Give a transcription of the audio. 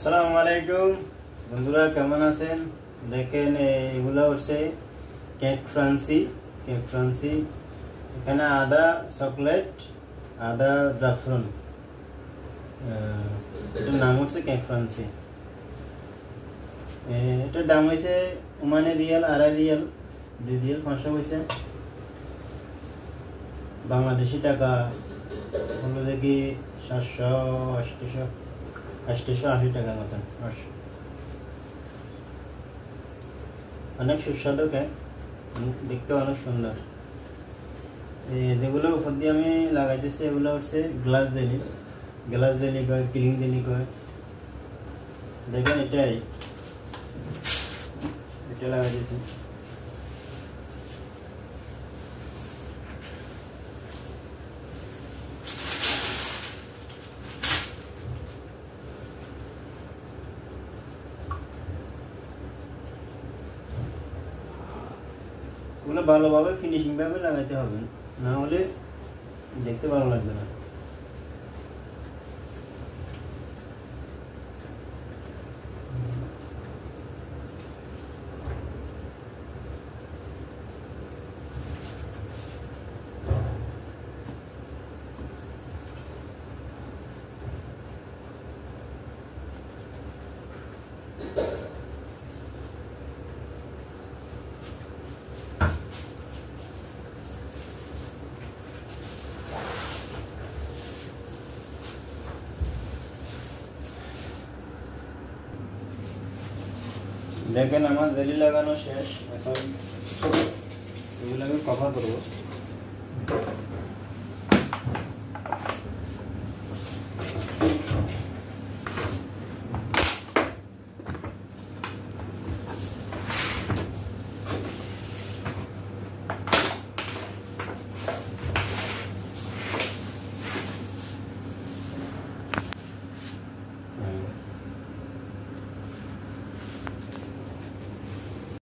আসসালামু আলাইকুম বন্ধুরা, কেমন আছেন? দেখেন এগুলো হচ্ছে কেক ফ্রান্সি। এখানে আদা চকলেট, আদা জাফরান, এটার নাম হচ্ছে কেক ফ্রান্সি। এটার দাম হয়েছে ওমানি রিয়াল 2.5 রিয়াল, 2 রিয়াল 500 পয়সা। বাংলাদেশি টাকা হলো দেখি 780 টাকার মতন। অনেক সুস্বাদু কেক, দেখতে অনেক সুন্দর। যেগুলো উপর দিয়ে আমি লাগাইতেছি এগুলো হচ্ছে গ্লাস জেলি কয়, ক্রিম জেলি কয়। দেখেন এটা লাগাইতেছি। ওগুলো ভালোভাবে ফিনিশিং ভাবে লাগাইতে হবে, না হলে দেখতে ভালো লাগবে না। দেখেন আমার জেলি লাগানো শেষ, এখন এগুলোকে কভার করবো।